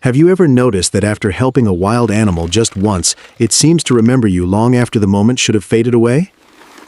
Have you ever noticed that after helping a wild animal just once, it seems to remember you long after the moment should have faded away?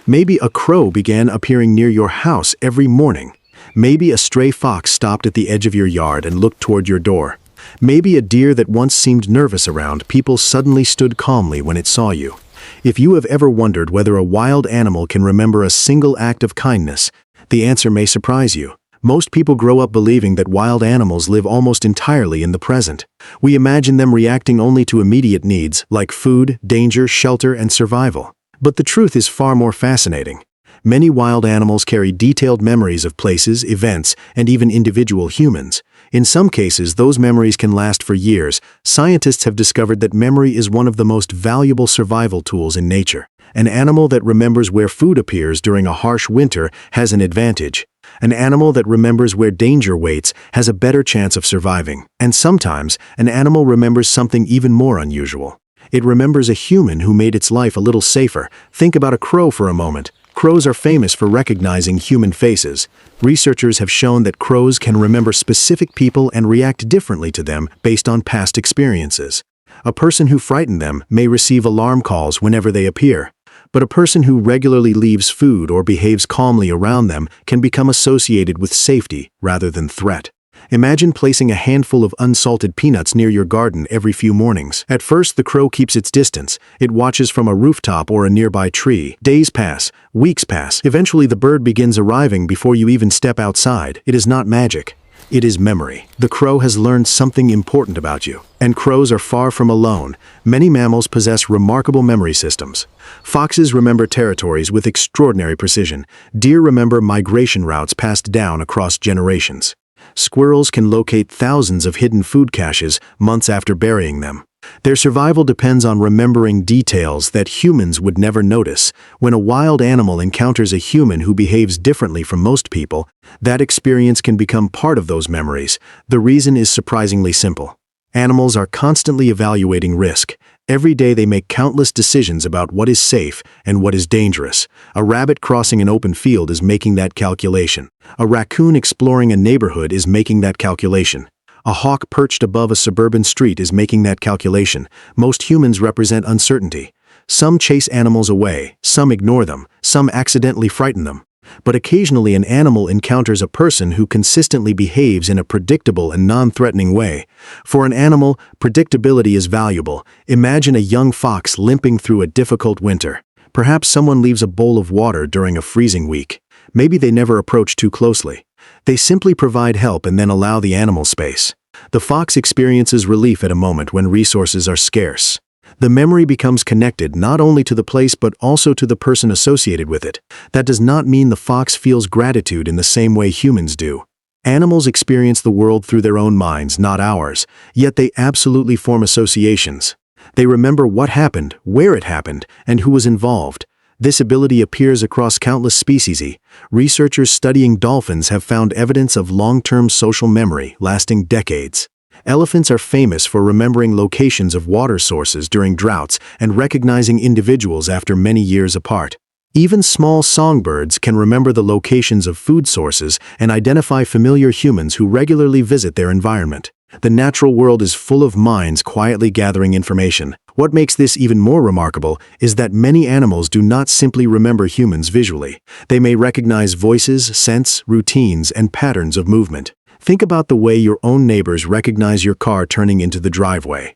Maybe a crow began appearing near your house every morning. Maybe a stray fox stopped at the edge of your yard and looked toward your door. Maybe a deer that once seemed nervous around people suddenly stood calmly when it saw you. If you have ever wondered whether a wild animal can remember a single act of kindness, the answer may surprise you. Most people grow up believing that wild animals live almost entirely in the present. We imagine them reacting only to immediate needs like food, danger, shelter, and survival. But the truth is far more fascinating. Many wild animals carry detailed memories of places, events, and even individual humans. In some cases, those memories can last for years. Scientists have discovered that memory is one of the most valuable survival tools in nature. An animal that remembers where food appears during a harsh winter has an advantage. An animal that remembers where danger waits has a better chance of surviving. And sometimes, an animal remembers something even more unusual. It remembers a human who made its life a little safer. Think about a crow for a moment. Crows are famous for recognizing human faces. Researchers have shown that crows can remember specific people and react differently to them based on past experiences. A person who frightened them may receive alarm calls whenever they appear. But a person who regularly leaves food or behaves calmly around them can become associated with safety rather than threat. Imagine placing a handful of unsalted peanuts near your garden every few mornings. At first, the crow keeps its distance. It watches from a rooftop or a nearby tree. Days pass, weeks pass. Eventually, the bird begins arriving before you even step outside. It is not magic. It is memory. The crow has learned something important about you. And crows are far from alone. Many mammals possess remarkable memory systems. Foxes remember territories with extraordinary precision. Deer remember migration routes passed down across generations. Squirrels can locate thousands of hidden food caches months after burying them. Their survival depends on remembering details that humans would never notice. When a wild animal encounters a human who behaves differently from most people, that experience can become part of those memories. The reason is surprisingly simple. Animals are constantly evaluating risk. Every day they make countless decisions about what is safe and what is dangerous. A rabbit crossing an open field is making that calculation. A raccoon exploring a neighborhood is making that calculation. A hawk perched above a suburban street is making that calculation. Most humans represent uncertainty. Some chase animals away, some ignore them, some accidentally frighten them. But occasionally an animal encounters a person who consistently behaves in a predictable and non-threatening way. For an animal, predictability is valuable. Imagine a young fox limping through a difficult winter. Perhaps someone leaves a bowl of water during a freezing week. Maybe they never approach too closely. They simply provide help and then allow the animal space. The fox experiences relief at a moment when resources are scarce. The memory becomes connected not only to the place but also to the person associated with it. That does not mean the fox feels gratitude in the same way humans do. Animals experience the world through their own minds, not ours, yet they absolutely form associations. They remember what happened, where it happened, and who was involved. This ability appears across countless species. Researchers studying dolphins have found evidence of long-term social memory lasting decades. Elephants are famous for remembering locations of water sources during droughts and recognizing individuals after many years apart. Even small songbirds can remember the locations of food sources and identify familiar humans who regularly visit their environment. The natural world is full of minds quietly gathering information. What makes this even more remarkable is that many animals do not simply remember humans visually. They may recognize voices, scents, routines, and patterns of movement. Think about the way your own neighbors recognize your car turning into the driveway.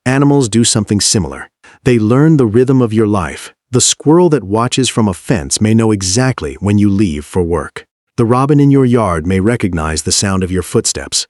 Animals do something similar. They learn the rhythm of your life. The squirrel that watches from a fence may know exactly when you leave for work. The robin in your yard may recognize the sound of your footsteps.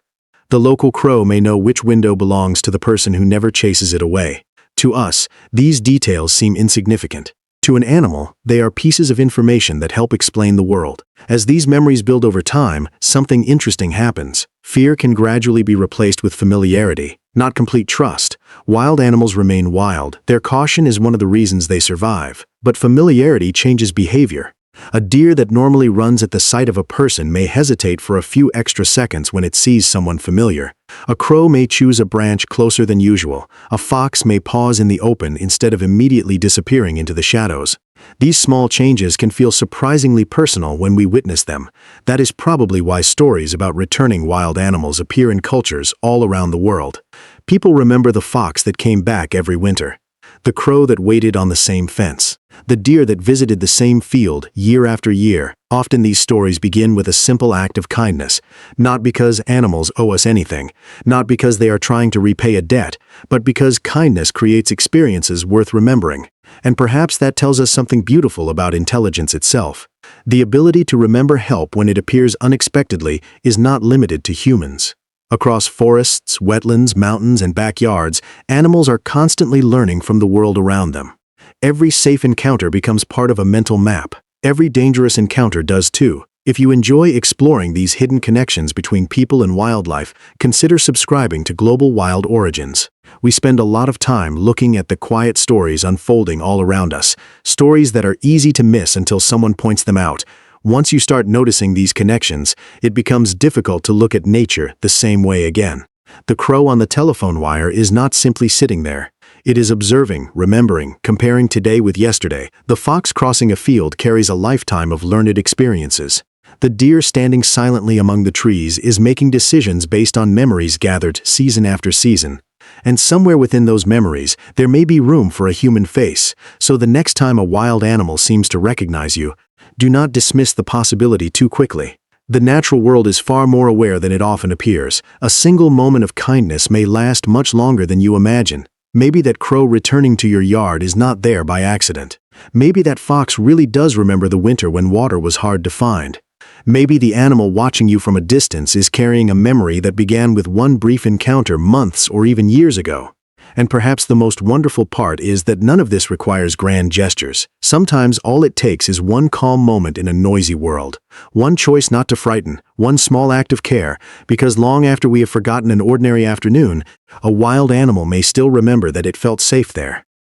The local crow may know which window belongs to the person who never chases it away. To us, these details seem insignificant. To an animal, they are pieces of information that help explain the world. As these memories build over time, something interesting happens. Fear can gradually be replaced with familiarity, not complete trust. Wild animals remain wild. Their caution is one of the reasons they survive. But familiarity changes behavior. A deer that normally runs at the sight of a person may hesitate for a few extra seconds when it sees someone familiar. A crow may choose a branch closer than usual. A fox may pause in the open instead of immediately disappearing into the shadows. These small changes can feel surprisingly personal when we witness them. That is probably why stories about returning wild animals appear in cultures all around the world. People remember the fox that came back every winter, the crow that waited on the same fence, the deer that visited the same field year after year. Often these stories begin with a simple act of kindness, not because animals owe us anything, not because they are trying to repay a debt, but because kindness creates experiences worth remembering. And perhaps that tells us something beautiful about intelligence itself. The ability to remember help when it appears unexpectedly is not limited to humans. Across forests, wetlands, mountains, and backyards, animals are constantly learning from the world around them. Every safe encounter becomes part of a mental map. Every dangerous encounter does too. If you enjoy exploring these hidden connections between people and wildlife, consider subscribing to Global Wild Origins. We spend a lot of time looking at the quiet stories unfolding all around us, stories that are easy to miss until someone points them out. Once you start noticing these connections, it becomes difficult to look at nature the same way again. The crow on the telephone wire is not simply sitting there. It is observing, remembering, comparing today with yesterday. The fox crossing a field carries a lifetime of learned experiences. The deer standing silently among the trees is making decisions based on memories gathered season after season. And somewhere within those memories, there may be room for a human face. So the next time a wild animal seems to recognize you, do not dismiss the possibility too quickly. The natural world is far more aware than it often appears. A single moment of kindness may last much longer than you imagine. Maybe that crow returning to your yard is not there by accident. Maybe that fox really does remember the winter when water was hard to find. Maybe the animal watching you from a distance is carrying a memory that began with one brief encounter months or even years ago. And perhaps the most wonderful part is that none of this requires grand gestures. Sometimes all it takes is one calm moment in a noisy world. One choice not to frighten, one small act of care, because long after we have forgotten an ordinary afternoon, a wild animal may still remember that it felt safe there.